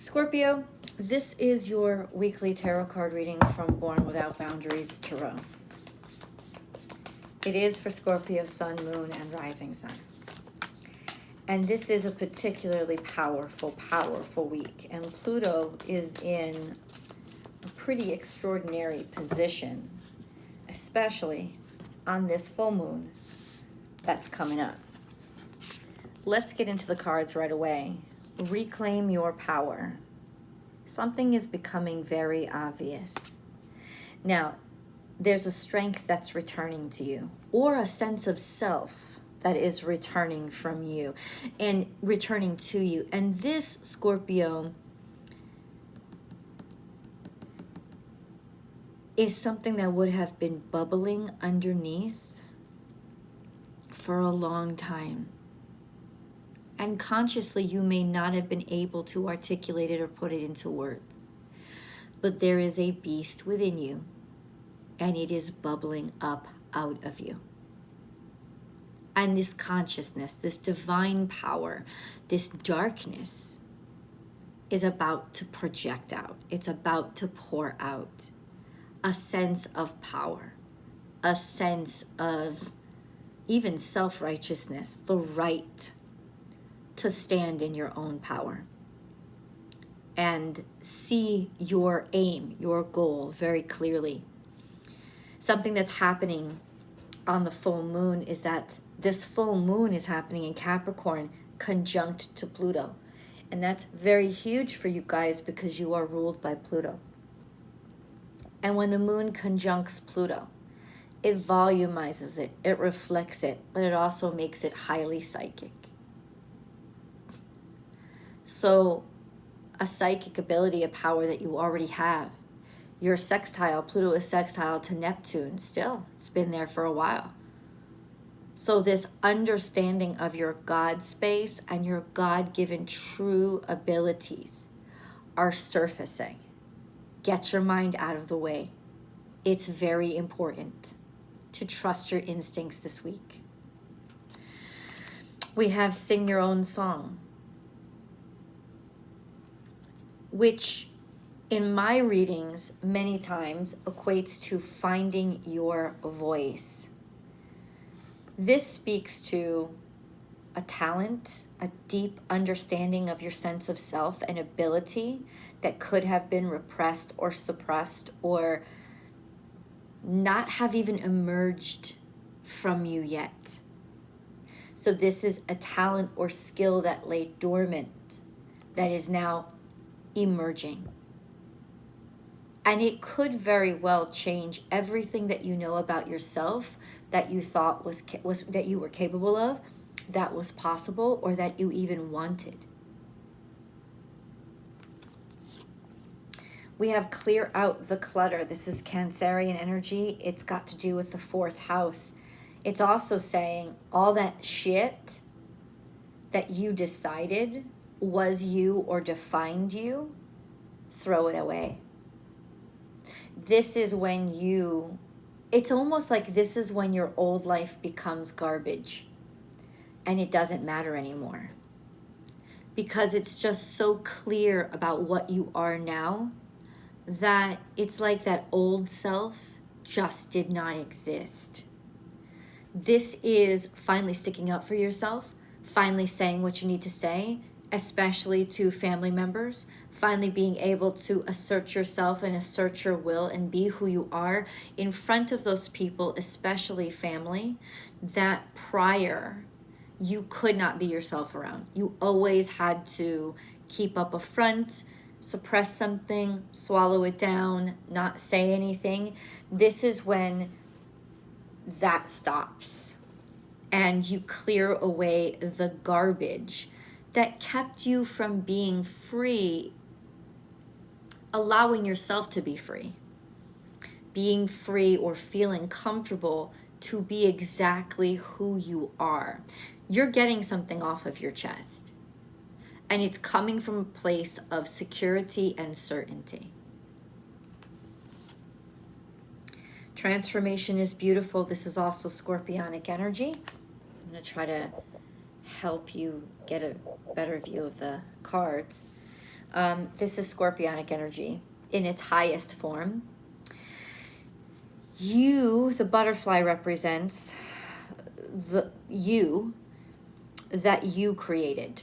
Scorpio, this is your weekly tarot card reading from Born Without Boundaries Tarot. It is for Scorpio, Sun, Moon, and Rising Sun. And this is a particularly powerful week. And Pluto is in a pretty extraordinary position, especially on this full moon that's coming up. Let's get into the cards right away. Reclaim your power. Something is becoming very obvious. Now, there's a strength that's returning to you, or a sense of self that is returning from you and returning to you. And this, Scorpio, is something that would have been bubbling underneath for a long time. And consciously, you may not have been able to articulate it or put it into words. But there is a beast within you, and it is bubbling up out of you. And this consciousness, this divine power, this darkness is about to project out. It's about to pour out a sense of power, a sense of even self-righteousness, the right to stand in your own power and see your aim, your goal very clearly. Something that's happening on the full moon is that this full moon is happening in Capricorn conjunct to Pluto. And that's very huge for you guys because you are ruled by Pluto. And when the moon conjuncts Pluto, it volumizes it, it reflects it, but it also makes it highly psychic. So a psychic ability, a power that you already have. You're sextile. Pluto is sextile to Neptune still. It's been there for a while. So this understanding of your God space and your God-given true abilities are surfacing. Get your mind out of the way. It's very important to trust your instincts this week. We have Sing Your Own Song, which in my readings many times equates to finding your voice. This speaks to a talent, a deep understanding of your sense of self and ability that could have been repressed or suppressed or not have even emerged from you yet. So this is a talent or skill that lay dormant that is now emerging. And it could very well change everything that you know about yourself that you thought was that you were capable of, that was possible, or that you even wanted. We have clear out the clutter. This is Cancerian energy. It's got to do with the fourth house. It's also saying all that shit that you decided was you or defined you, throw it away. This is when it's almost like this is when your old life becomes garbage and it doesn't matter anymore. Because it's just so clear about what you are now that it's like that old self just did not exist. This is finally sticking up for yourself, finally saying what you need to say, especially to family members, finally being able to assert yourself and assert your will and be who you are in front of those people, especially family, that prior you could not be yourself around. You always had to keep up a front, suppress something, swallow it down, not say anything. This is when that stops and you clear away the garbage that kept you from being free, allowing yourself to be free, being free or feeling comfortable to be exactly who you are. You're getting something off of your chest, and it's coming from a place of security and certainty. Transformation is beautiful. This is also Scorpionic energy. I'm going to try to help you get a better view of the cards. This is Scorpionic energy in its highest form. You, the butterfly, represents the you that you created,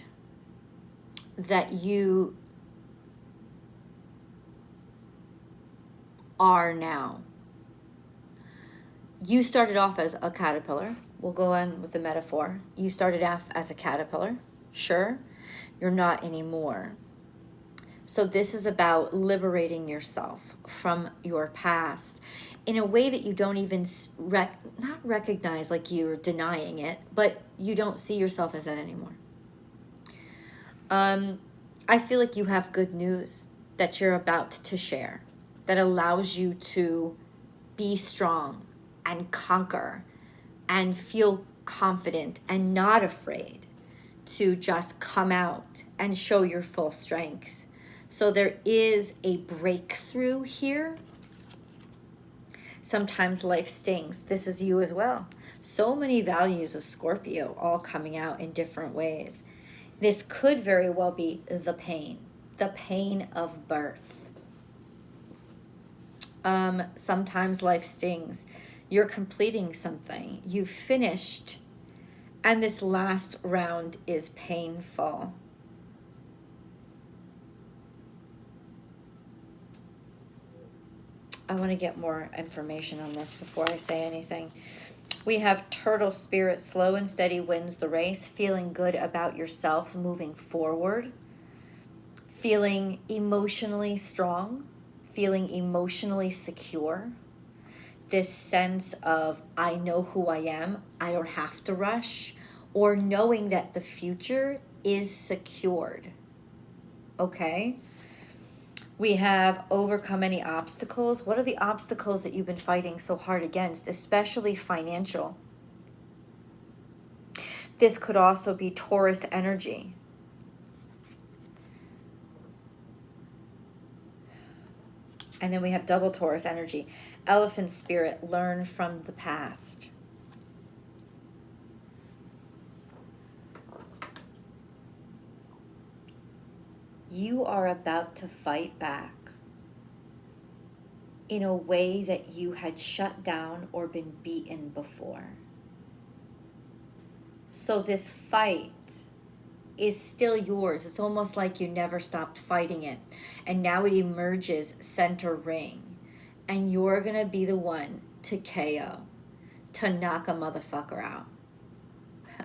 that you are now. You started off as a caterpillar. We'll go on with the metaphor. You started off as a caterpillar. Sure, you're not anymore. So this is about liberating yourself from your past in a way that you don't even not recognize, like you're denying it, but you don't see yourself as that anymore. I feel like you have good news that you're about to share that allows you to be strong and conquer and feel confident and not afraid to just come out and show your full strength. So there is a breakthrough here. Sometimes life stings. This is you as well. So many values of Scorpio all coming out in different ways. This could very well be the pain of birth. Sometimes life stings. You're completing something. You've finished, and this last round is painful. I want to get more information on this before I say anything. We have turtle spirit, slow and steady wins the race, feeling good about yourself, moving forward, feeling emotionally strong, feeling emotionally secure. This sense of, I know who I am, I don't have to rush, or knowing that the future is secured. Okay? We have overcome any obstacles. What are the obstacles that you've been fighting so hard against, especially financial? This could also be Taurus energy. And then we have double Taurus energy. Elephant spirit, learn from the past. You are about to fight back in a way that you had shut down or been beaten before. So this fight is still yours. It's almost like you never stopped fighting it. And now it emerges center ring. And you're going to be the one to KO, to knock a motherfucker out.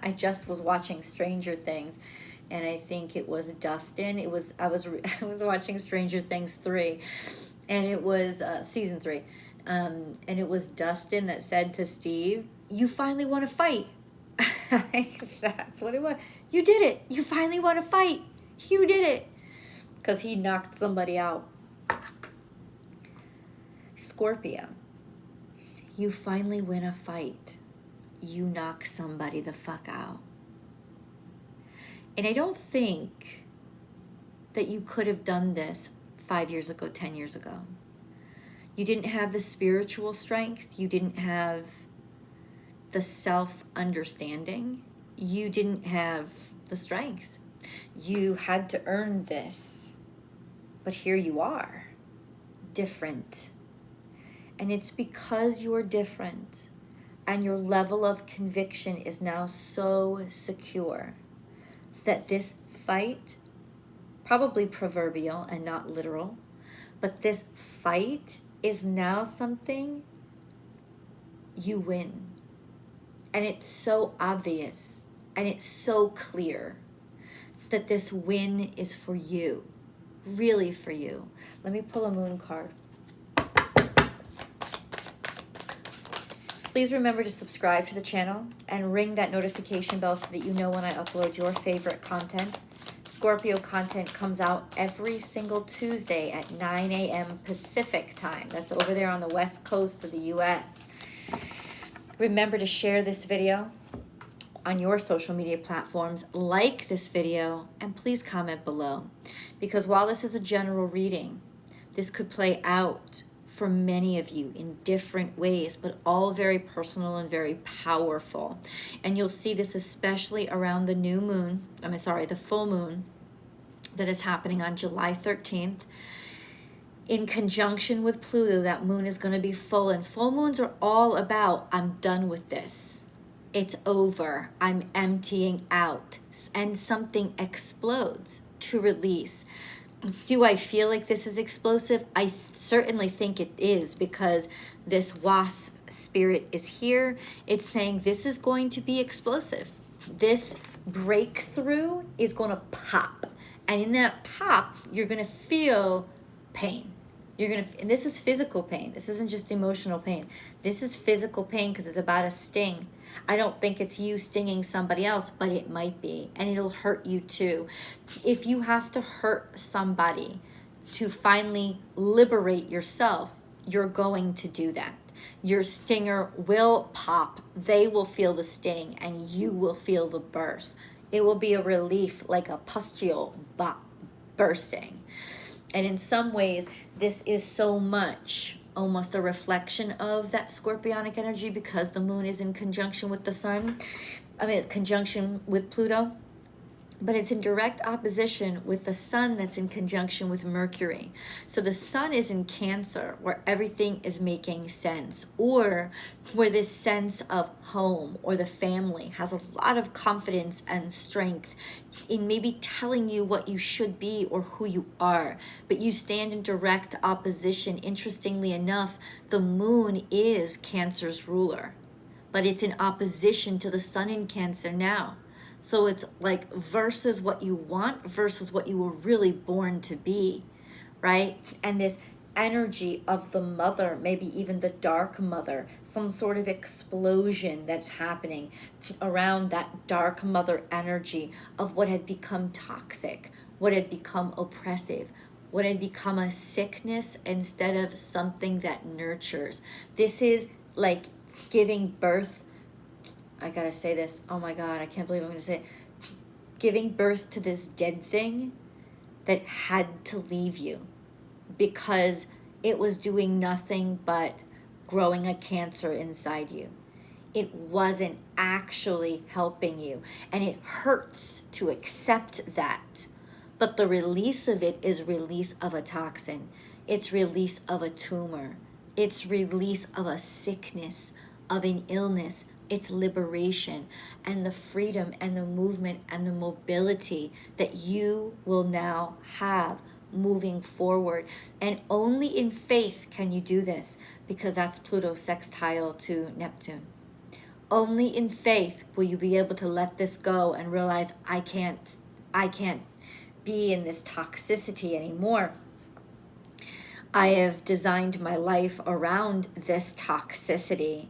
I just was watching Stranger Things, and I think it was Dustin. I was watching Stranger Things 3, and it was season 3. And it was Dustin that said to Steve, "You finally want to fight." That's what it was. You did it. You finally want to fight. You did it. Because he knocked somebody out. Scorpio, you finally win a fight. You knock somebody the fuck out. And I don't think that you could have done this 5 years ago, 10 years ago. You didn't have the spiritual strength. You didn't have the self-understanding. You didn't have the strength. You had to earn this. But here you are, different. And it's because you're different and your level of conviction is now so secure that this fight, probably proverbial and not literal, but this fight is now something you win. And it's so obvious and it's so clear that this win is for you, really for you. Let me pull a moon card. Please remember to subscribe to the channel and ring that notification bell so that you know when I upload your favorite content. Scorpio content comes out every single Tuesday at 9 a.m. Pacific time. That's over there on the west coast of the U.S. Remember to share this video on your social media platforms, like this video, and please comment below. Because while this is a general reading, this could play out for many of you in different ways, but all very personal and very powerful. And you'll see this especially around the new moon, the full moon, that is happening on July 13th. In conjunction with Pluto, that moon is going to be full. And full moons are all about, I'm done with this. It's over. I'm emptying out. And something explodes to release. Do I feel like this is explosive? I certainly think it is, because this wasp spirit is here. It's saying this is going to be explosive. This breakthrough is going to pop. And in that pop, you're going to feel pain. And this is physical pain. This isn't just emotional pain. This is physical pain because it's about a sting. I don't think it's you stinging somebody else, but it might be. And it'll hurt you too. If you have to hurt somebody to finally liberate yourself, you're going to do that. Your stinger will pop. They will feel the sting and you will feel the burst. It will be a relief, like a pustule bursting. And in some ways, this is so much almost a reflection of that scorpionic energy, because the moon is in conjunction with the sun. Conjunction with Pluto. But it's in direct opposition with the sun that's in conjunction with Mercury. So the sun is in Cancer, where everything is making sense, or where this sense of home or the family has a lot of confidence and strength in maybe telling you what you should be or who you are. But you stand in direct opposition. Interestingly enough, the moon is Cancer's ruler, but it's in opposition to the sun in Cancer now. So it's like versus what you want versus what you were really born to be, right? And this energy of the mother, maybe even the dark mother, some sort of explosion that's happening around that dark mother energy of what had become toxic, what had become oppressive, what had become a sickness instead of something that nurtures. This is like giving birth. I gotta say this. Oh my God, I can't believe I'm gonna say it. Giving birth to this dead thing that had to leave you because it was doing nothing but growing a cancer inside you. It wasn't actually helping you. And it hurts to accept that. But the release of it is release of a toxin. It's release of a tumor. It's release of a sickness, of an illness. It's liberation and the freedom and the movement and the mobility that you will now have moving forward. And only in faith can you do this, because that's Pluto sextile to Neptune. Only in faith will you be able to let this go and realize I can't be in this toxicity anymore. I have designed my life around this toxicity.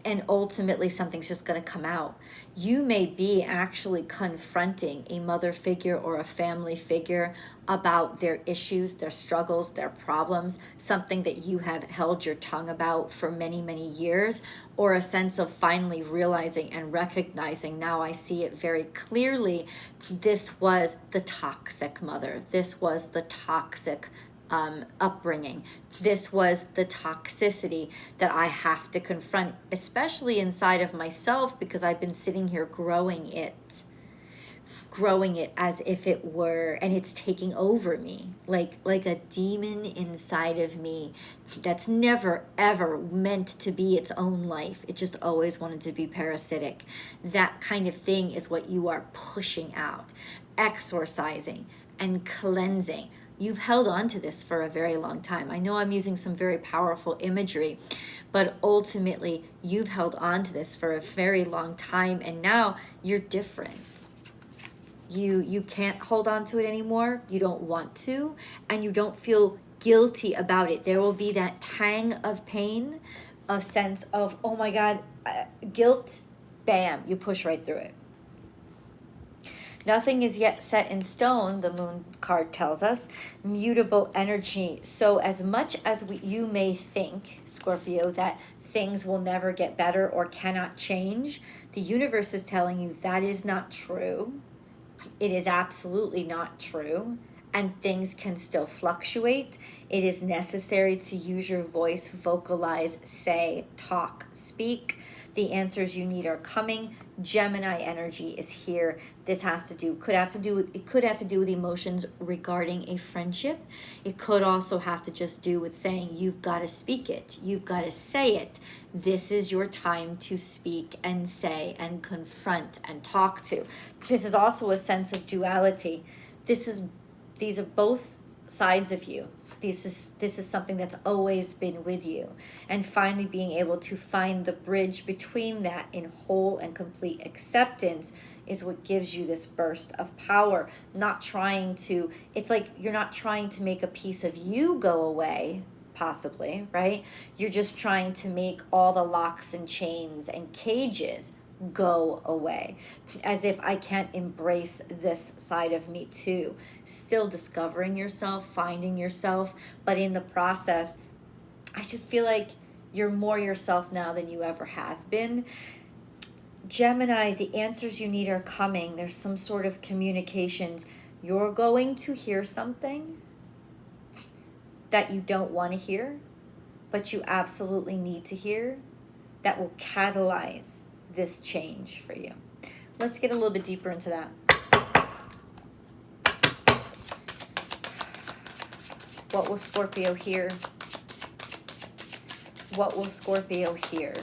And ultimately something's just going to come out. You may be actually confronting a mother figure or a family figure about their issues, their struggles, their problems, something that you have held your tongue about for many, many years, or a sense of finally realizing and recognizing, now I see it very clearly, this was the toxic mother. This was the toxic upbringing. This was the toxicity that I have to confront, especially inside of myself, because I've been sitting here growing it as if it were, and it's taking over me like a demon inside of me that's never ever meant to be its own life. It just always wanted to be parasitic. That kind of thing is what you are pushing out, exorcising and cleansing. You've held on to this for a very long time. I know I'm using some very powerful imagery, but ultimately you've held on to this for a very long time, and now you're different. You can't hold on to it anymore. You don't want to, and you don't feel guilty about it. There will be that tang of pain, a sense of, oh my God, guilt, bam, you push right through it. Nothing is yet set in stone, the moon card tells us. Mutable energy. So as much as you may think, Scorpio, that things will never get better or cannot change, the universe is telling you that is not true. It is absolutely not true. And things can still fluctuate. It is necessary to use your voice, vocalize, say, talk, speak. The answers you need are coming. Gemini energy is here. This has to do, it could have to do with emotions regarding a friendship. It could also have to just do with saying, you've got to speak it. You've got to say it. This is your time to speak and say and confront and talk to. This is also a sense of duality. These are both sides of you. This is something that's always been with you, and finally being able to find the bridge between that in whole and complete acceptance is what gives you this burst of power. It's like you're not trying to make a piece of you go away, possibly, right? You're just trying to make all the locks and chains and cages go away, as if I can't embrace this side of me too. Still discovering yourself, finding yourself, but in the process, I just feel like you're more yourself now than you ever have been. Gemini, the answers you need are coming. There's some sort of communications. You're going to hear something that you don't want to hear, but you absolutely need to hear, that will catalyze this change for you. Let's get a little bit deeper into that. What will Scorpio hear? What will Scorpio hear?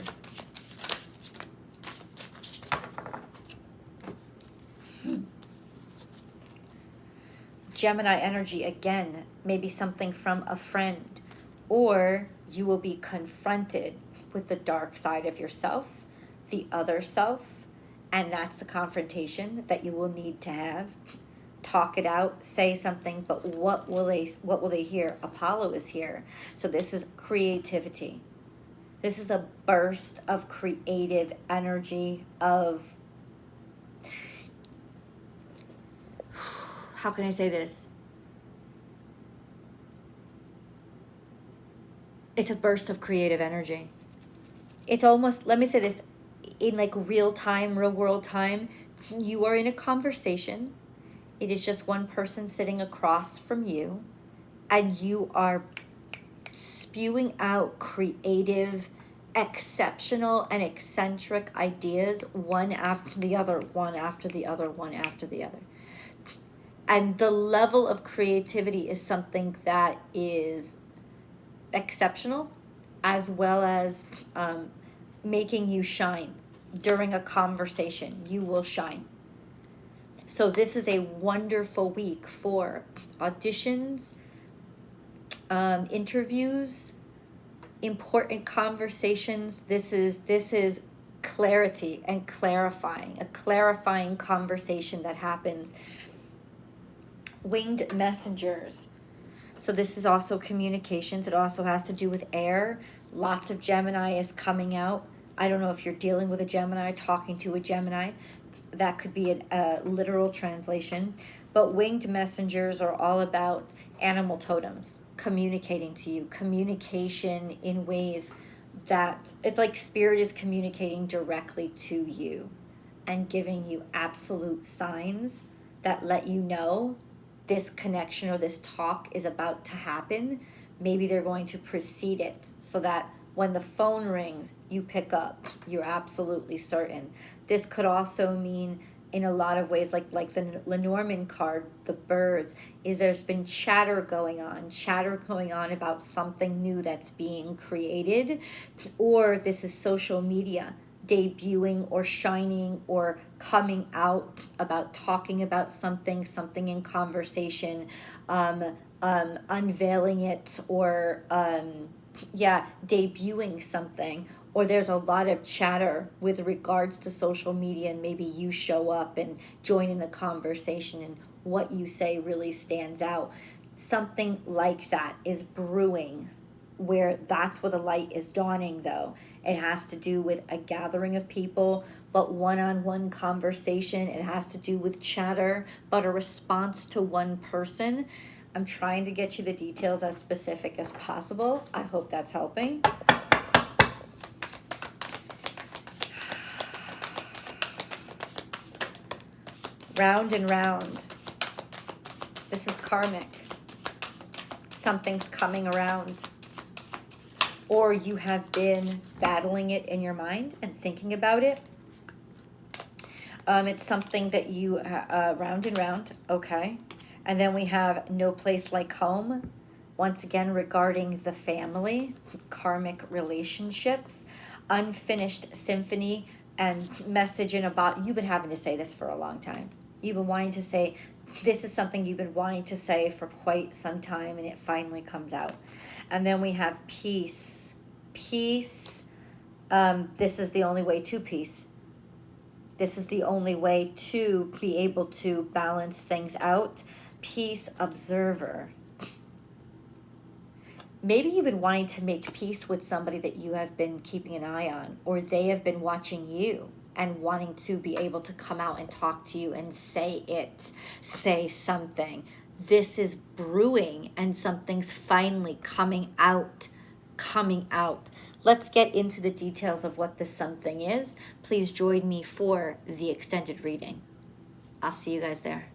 Gemini energy, again, maybe something from a friend, or you will be confronted with the dark side of yourself, the other self, and that's the confrontation that you will need to have. Talk it out, say something, but what will they hear? Apollo is here. So this is creativity. This is a burst of creative energy, of, how can I say this? It's a burst of creative energy. It's almost, let me say this, in like real world time, you are in a conversation. It is just one person sitting across from you, and you are spewing out creative, exceptional, and eccentric ideas, one after the other, one after the other, one after the other. And the level of creativity is something that is exceptional, as well as making you shine. During a conversation, you will shine. So this is a wonderful week for auditions, interviews, important conversations. This is clarity and clarifying, a clarifying conversation that happens. Winged messengers. So this is also communications. It also has to do with air. Lots of Gemini is coming out. I don't know if you're dealing with a Gemini, talking to a Gemini. That could be a literal translation. But winged messengers are all about animal totems communicating to you. Communication in ways that, it's like spirit is communicating directly to you and giving you absolute signs that let you know this connection or this talk is about to happen. Maybe they're going to precede it so that when the phone rings, you pick up. You're absolutely certain. This could also mean, in a lot of ways, like the Lenormand card, the birds, is there's been chatter going on about something new that's being created, or this is social media debuting or shining or coming out about talking about something in conversation, unveiling it, or debuting something. Or there's a lot of chatter with regards to social media, and maybe you show up and join in the conversation and what you say really stands out. Something like that is brewing, where that's where the light is dawning, though. It has to do with a gathering of people, but one-on-one conversation. It has to do with chatter, but a response to one person. I'm trying to get you the details as specific as possible. I hope that's helping. Round and round. This is karmic. Something's coming around. Or you have been battling it in your mind and thinking about it. It's something that you, round and round, okay. And then we have no place like home. Once again, regarding the family, karmic relationships, unfinished symphony, and messaging about, you've been having to say this for a long time. You've been wanting to say, this is something you've been wanting to say for quite some time, and it finally comes out. And then we have peace. Peace, this is the only way to peace. This is the only way to be able to balance things out. Peace observer. Maybe you've been wanting to make peace with somebody that you have been keeping an eye on, or they have been watching you and wanting to be able to come out and talk to you and say it, say something. This is brewing and something's finally coming out, coming out. Let's get into the details of what this something is. Please join me for the extended reading. I'll see you guys there.